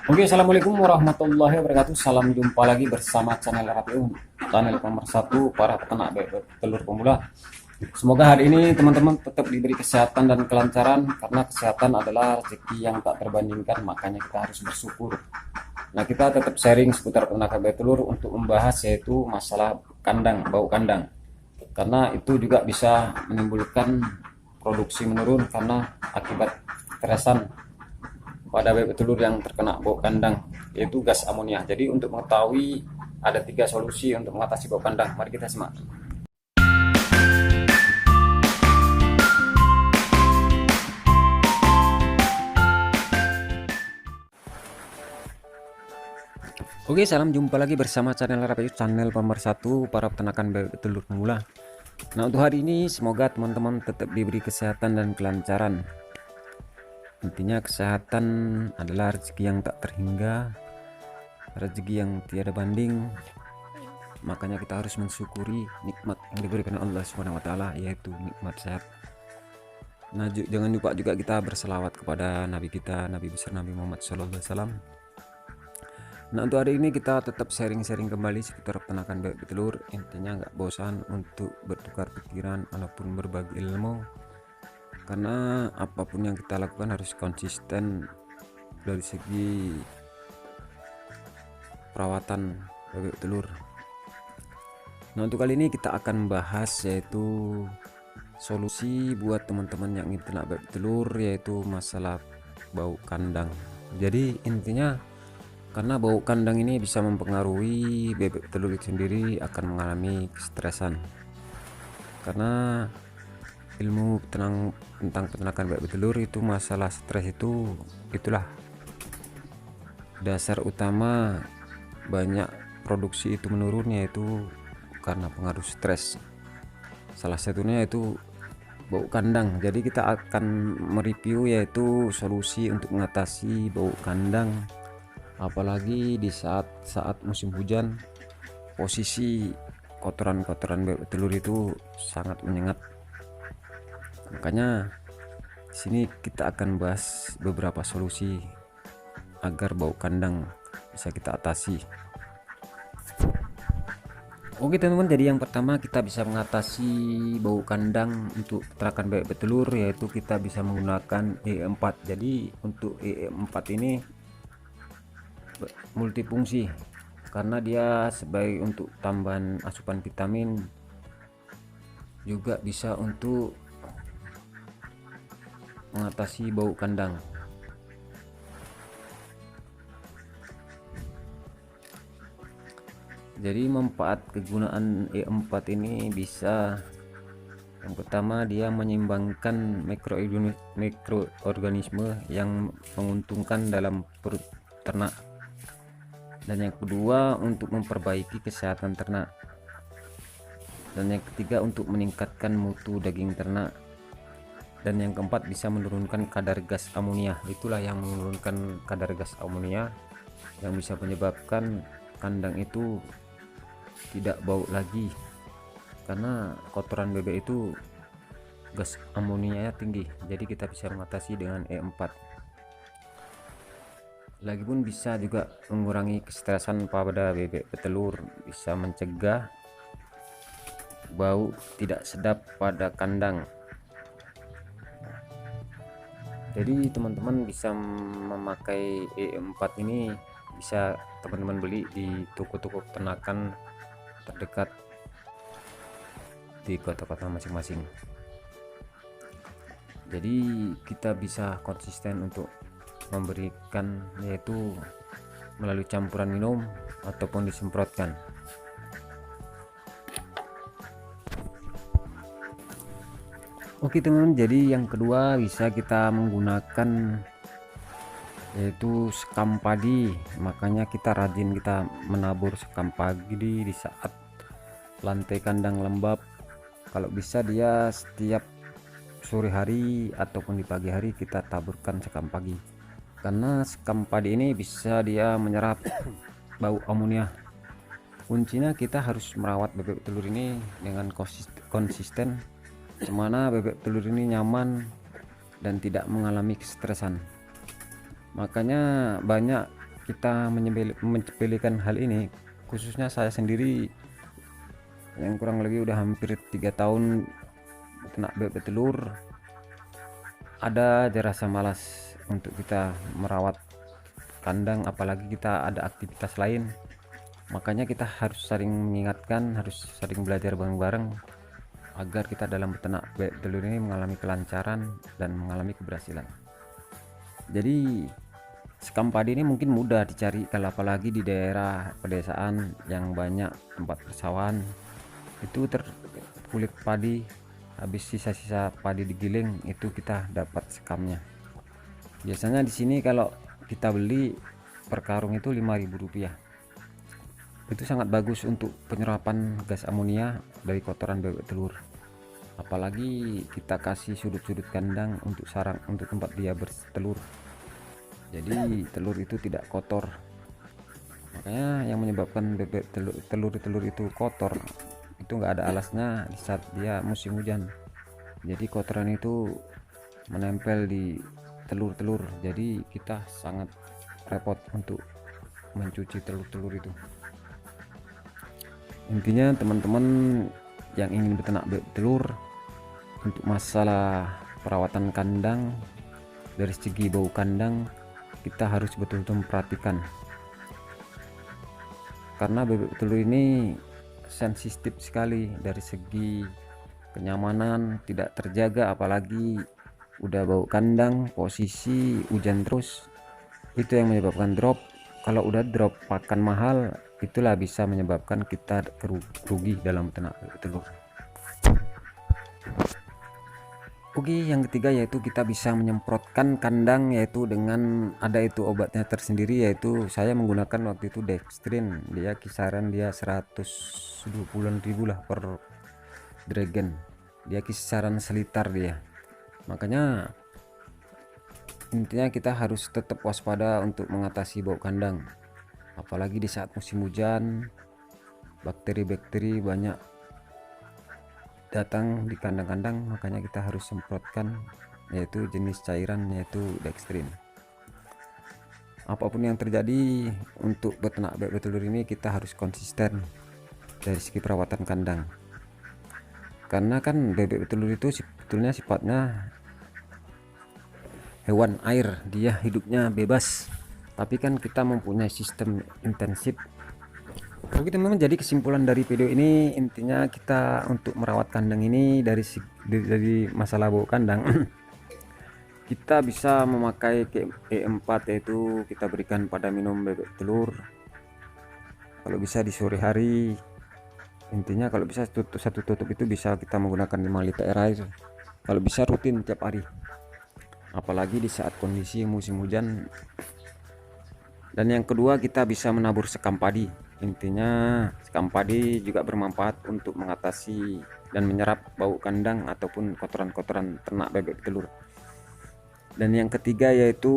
Oke, assalamualaikum warahmatullahi wabarakatuh. Salam jumpa lagi bersama channel RPU, channel nomor satu para peternak bebek telur pemula. Semoga hari ini teman-teman tetap diberi kesehatan dan kelancaran, karena kesehatan adalah rezeki yang tak terbandingkan, makanya kita harus bersyukur. Nah, kita tetap sharing seputar peternak bebek telur untuk membahas yaitu masalah kandang, bau kandang. Karena itu juga bisa menimbulkan produksi menurun karena akibat kekerasan pada bebek telur yang terkena bau kandang, yaitu gas amonia. Jadi untuk mengetahui ada 3 solusi untuk mengatasi bau kandang, mari kita simak. Oke, salam jumpa lagi bersama channel RPU, channel pemersatu para peternakan bebek telur pemula. Nah, untuk hari ini semoga teman-teman tetap diberi kesehatan dan kelancaran. Intinya kesehatan adalah rezeki yang tak terhingga, rezeki yang tiada banding. Makanya kita harus mensyukuri nikmat yang diberikan Allah Subhanahu wa taala, yaitu nikmat sehat. Nah, jangan lupa juga kita berselawat kepada Nabi kita, Nabi besar Nabi Muhammad SAW. Nah, untuk hari ini kita tetap sharing-sharing kembali seputar peternakan bebek telur. Intinya nggak bosan untuk bertukar pikiran ataupun berbagi ilmu, karena apapun yang kita lakukan harus konsisten dari segi perawatan bebek telur. Nah, untuk kali ini kita akan bahas yaitu solusi buat teman-teman yang ingin ternak bebek telur, yaitu masalah bau kandang. Jadi intinya karena bau kandang ini bisa mempengaruhi bebek telur itu sendiri akan mengalami stresan. Karena ilmu tentang peternakan bebek telur itu masalah stres itulah dasar utama banyak produksi itu menurun, yaitu karena pengaruh stres. Salah satunya yaitu bau kandang. Jadi kita akan mereview yaitu solusi untuk mengatasi bau kandang, apalagi di saat musim hujan. Posisi kotoran-kotoran bebek telur itu sangat menyengat. Makanya sini kita akan bahas beberapa solusi agar bau kandang bisa kita atasi. Oke teman-teman, jadi yang pertama kita bisa mengatasi bau kandang untuk peternakan bebek telur, yaitu kita bisa menggunakan E4. Jadi untuk E4 ini multifungsi, karena dia sebagai untuk tambahan asupan vitamin, juga bisa untuk mengatasi bau kandang. Jadi manfaat kegunaan E4 ini bisa, yang pertama dia menyeimbangkan mikroorganisme yang menguntungkan dalam perut ternak, dan yang kedua untuk memperbaiki kesehatan ternak, dan yang ketiga untuk meningkatkan mutu daging ternak, dan yang keempat bisa menurunkan kadar gas amonia. Itulah yang menurunkan kadar gas amonia yang bisa menyebabkan kandang itu tidak bau lagi, karena kotoran bebek itu gas amonianya tinggi. Jadi kita bisa mengatasi dengan E4. Lagipun bisa juga mengurangi kestresan pada bebek petelur, bisa mencegah bau tidak sedap pada kandang. Jadi teman-teman bisa memakai E4 ini, bisa teman-teman beli di toko-toko peternakan terdekat di kota-kota masing-masing. Jadi kita bisa konsisten untuk memberikan, yaitu melalui campuran minum ataupun disemprotkan. Oke teman-teman, jadi yang kedua bisa kita menggunakan yaitu sekam padi. Makanya kita rajin kita menabur sekam padi di saat lantai kandang lembab. Kalau bisa dia setiap sore hari ataupun di pagi hari kita taburkan sekam pagi, karena sekam padi ini bisa dia menyerap bau amonia. Kuncinya kita harus merawat bebek telur ini dengan konsisten, semana bebek telur ini nyaman dan tidak mengalami kestresan. Makanya banyak kita menyepelekan hal ini, khususnya saya sendiri yang kurang lebih udah hampir 3 tahun beternak bebek telur, ada aja rasa malas untuk kita merawat kandang, apalagi kita ada aktivitas lain. Makanya kita harus saling mengingatkan, harus saling belajar bareng-bareng agar kita dalam beternak bebek telur ini mengalami kelancaran dan mengalami keberhasilan. Jadi sekam padi ini mungkin mudah dicari, kalau apalagi di daerah pedesaan yang banyak tempat persawahan, itu kulit padi habis sisa-sisa padi digiling itu kita dapat sekamnya. Biasanya di sini kalau kita beli per karung itu Rp5.000. Itu sangat bagus untuk penyerapan gas amonia dari kotoran bebek telur. Apalagi kita kasih sudut-sudut kandang untuk sarang, untuk tempat dia bertelur, jadi telur itu tidak kotor. Makanya yang menyebabkan bebek telur itu kotor itu nggak ada alasnya di saat dia musim hujan. Jadi kotoran itu menempel di telur-telur, jadi kita sangat repot untuk mencuci telur-telur itu. Intinya teman-teman yang ingin beternak bebek telur, untuk masalah perawatan kandang, dari segi bau kandang kita harus betul-betul memperhatikan, karena bebek telur ini sensitif sekali dari segi kenyamanan, tidak terjaga, apalagi udah bau kandang, posisi hujan terus, itu yang menyebabkan drop. Kalau udah drop pakan mahal, itulah bisa menyebabkan kita rugi dalam beternak bebek telur. Oke, yang ketiga yaitu kita bisa menyemprotkan kandang, yaitu dengan ada itu obatnya tersendiri, yaitu saya menggunakan waktu itu Dextrin. Dia kisaran 120.000 lah per dragon, dia kisaran seliter dia. Makanya intinya kita harus tetap waspada untuk mengatasi bau kandang, apalagi di saat musim hujan, bakteri-bakteri banyak datang di kandang-kandang. Makanya kita harus semprotkan yaitu jenis cairan, yaitu Dextrin. Apapun yang terjadi untuk beternak bebek telur ini, kita harus konsisten dari segi perawatan kandang, karena kan bebek telur itu sebetulnya sifatnya hewan air, dia hidupnya bebas, tapi kan kita mempunyai sistem intensif. Oke teman-teman, jadi kesimpulan dari video ini intinya kita untuk merawat kandang ini dari masalah bau kandang kita bisa memakai E4, yaitu kita berikan pada minum bebek telur kalau bisa di sore hari. Intinya kalau bisa satu tutup itu bisa kita menggunakan 5 liter air, kalau bisa rutin tiap hari, apalagi di saat kondisi musim hujan. Dan yang kedua, kita bisa menabur sekam padi. Intinya sekam padi juga bermanfaat untuk mengatasi dan menyerap bau kandang ataupun kotoran-kotoran ternak bebek telur. Dan yang ketiga yaitu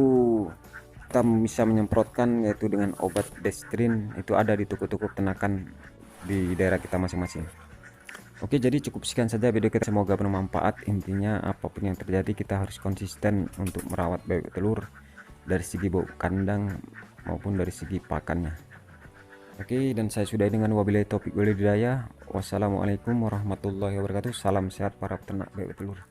kita bisa menyemprotkan yaitu dengan obat Dextrin, itu ada di toko-toko peternakan di daerah kita masing-masing. Oke, jadi cukup sekian saja video kita, semoga bermanfaat. Intinya apapun yang terjadi kita harus konsisten untuk merawat bebek telur dari segi bau kandang maupun dari segi pakannya. Oke, dan saya sudahi dengan wabillahi taufik wal hidayah. Wassalamualaikum warahmatullahi wabarakatuh. Salam sehat para peternak bebek telur.